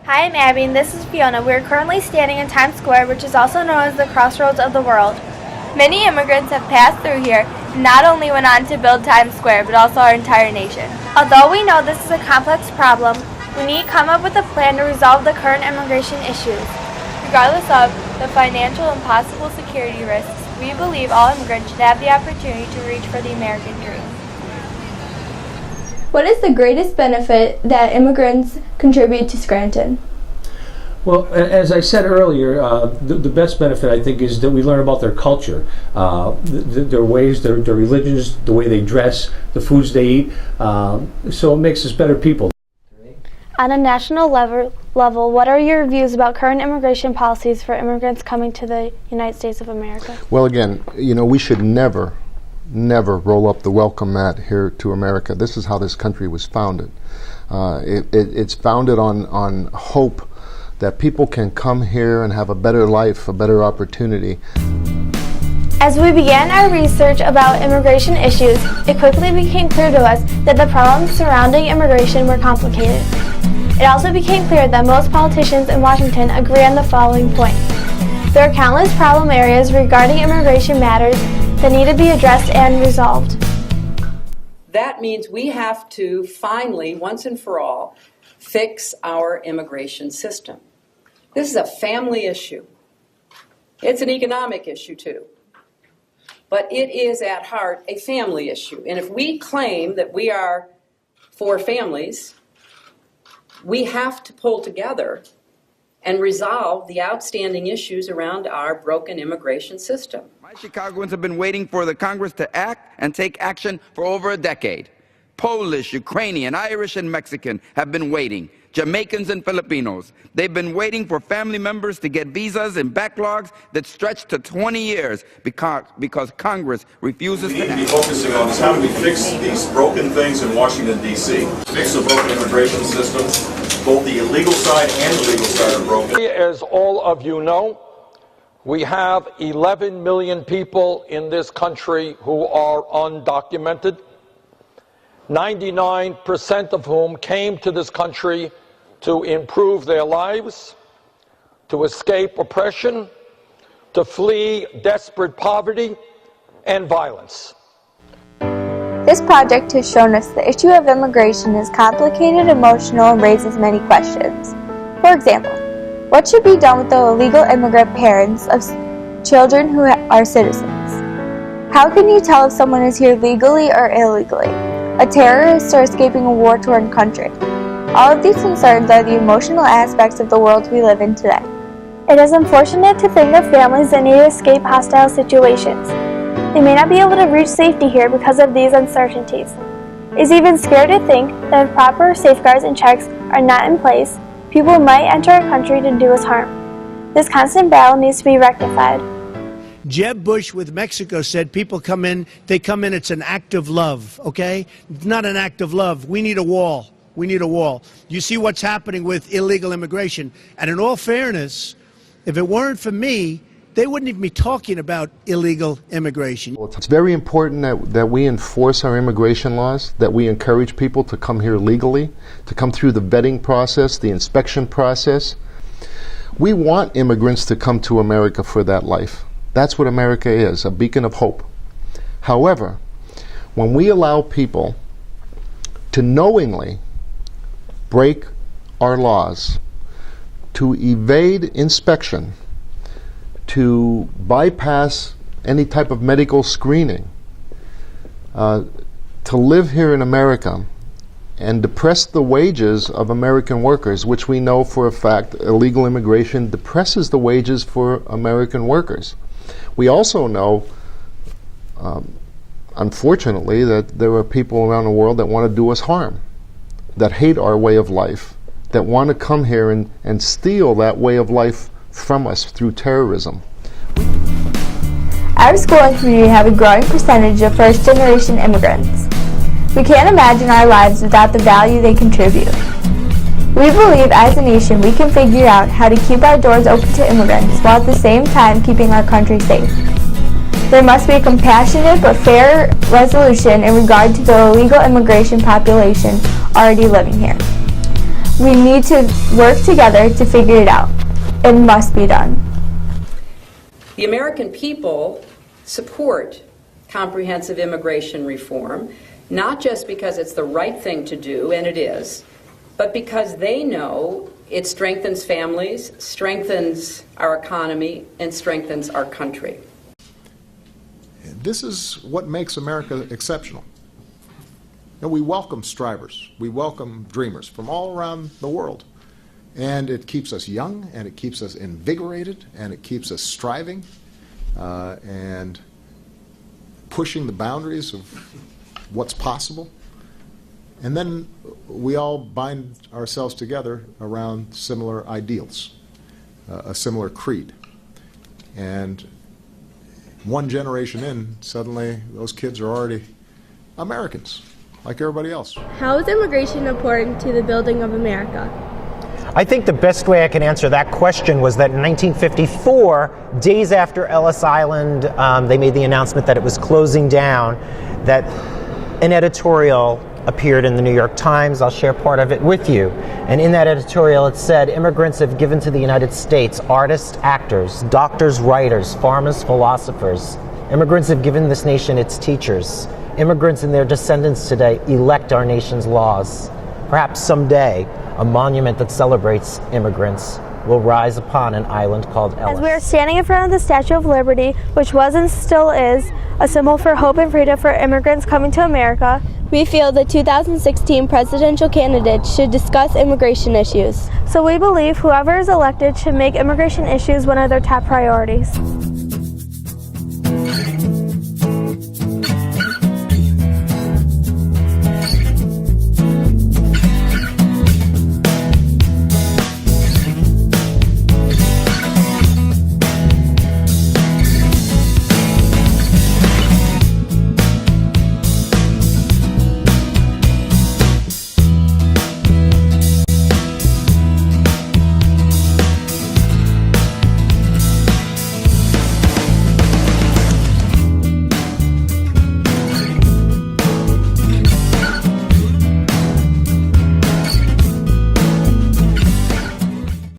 Hi, I'm Abby, and this is Fiona. We are currently standing in Times Square, which is also known as the crossroads of the world. Many immigrants have passed through here and not only went on to build Times Square, but also our entire nation. Although we know this is a complex problem, we need to come up with a plan to resolve the current immigration issues. Regardless of the financial and possible security risks, we believe all immigrants should have the opportunity to reach for the American dream. What is the greatest benefit that immigrants contribute to Scranton? Well, as I said earlier, the best benefit, I think, is that we learn about their culture, their ways, their religions, the way they dress, the foods they eat, so it makes us better people. On a national level, what are your views about current immigration policies for immigrants coming to the United States of America? Well, again, we should never roll up the welcome mat here to America. This is how this country was founded. It's founded on hope that people can come here and have a better life, a better opportunity. As we began our research about immigration issues, it quickly became clear to us that the problems surrounding immigration were complicated. It also became clear that most politicians in Washington agree on the following point. There are countless problem areas regarding immigration matters that need to be addressed and resolved. That means we have to finally, once and for all, fix our immigration system. This is a family issue. It's an economic issue too. But it is at heart a family issue. And if we claim that we are for families, we have to pull together and resolve the outstanding issues around our broken immigration system. My Chicagoans have been waiting for the Congress to act and take action for over a decade. Polish, Ukrainian, Irish, and Mexican have been waiting. Jamaicans and Filipinos. They've been waiting for family members to get visas and backlogs that stretch to 20 years because Congress refuses to act. What we need to be focusing on is how do we fix these broken things in Washington, D.C. Fix the broken immigration system. Both the illegal side and the legal side are broken. As all of you know, we have 11 million people in this country who are undocumented, 99% of whom came to this country to improve their lives, to escape oppression, to flee desperate poverty and violence. This project has shown us the issue of immigration is complicated, emotional, and raises many questions. For example, what should be done with the illegal immigrant parents of children who are citizens? How can you tell if someone is here legally or illegally, a terrorist or escaping a war-torn country? All of these concerns are the emotional aspects of the world we live in today. It is unfortunate to think of families that need to escape hostile situations. They may not be able to reach safety here because of these uncertainties. It is even scary to think that if proper safeguards and checks are not in place, people might enter our country to do us harm. This constant battle needs to be rectified. Jeb Bush with Mexico said people come in, it's an act of love, okay? It's not an act of love. We need a wall. We need a wall. You see what's happening with illegal immigration. And in all fairness, if it weren't for me, they wouldn't even be talking about illegal immigration. It's very important that we enforce our immigration laws, that we encourage people to come here legally, to come through the vetting process, the inspection process. We want immigrants to come to America for that life. That's what America is, a beacon of hope. However, when we allow people to knowingly break our laws, to evade inspection, to bypass any type of medical screening, to live here in America and depress the wages of American workers, which we know for a fact illegal immigration depresses the wages for American workers. We also know, unfortunately, that there are people around the world that want to do us harm, that hate our way of life, that want to come here and steal that way of life from us through terrorism. Our school and community have a growing percentage of first-generation immigrants. We can't imagine our lives without the value they contribute. We believe as a nation we can figure out how to keep our doors open to immigrants while at the same time keeping our country safe. There must be a compassionate but fair resolution in regard to the illegal immigration population already living here. We need to work together to figure it out. It must be done. The American people support comprehensive immigration reform, not just because it's the right thing to do, and it is, but because they know it strengthens families, strengthens our economy, and strengthens our country. This is what makes America exceptional. And we welcome strivers, we welcome dreamers from all around the world. And it keeps us young, and it keeps us invigorated, and it keeps us striving and pushing the boundaries of what's possible. And then we all bind ourselves together around similar ideals, a similar creed. And one generation in, suddenly those kids are already Americans, like everybody else. How is immigration important to the building of America? I think the best way I can answer that question was that in 1954, days after Ellis Island, they made the announcement that it was closing down, that an editorial appeared in the New York Times. I'll share part of it with you. And in that editorial it said, immigrants have given to the United States artists, actors, doctors, writers, farmers, philosophers. Immigrants have given this nation its teachers. Immigrants and their descendants today elect our nation's laws. Perhaps someday, a monument that celebrates immigrants will rise upon an island called Ellis. As we are standing in front of the Statue of Liberty, which was and still is a symbol for hope and freedom for immigrants coming to America, we feel the 2016 presidential candidates should discuss immigration issues. So we believe whoever is elected should make immigration issues one of their top priorities.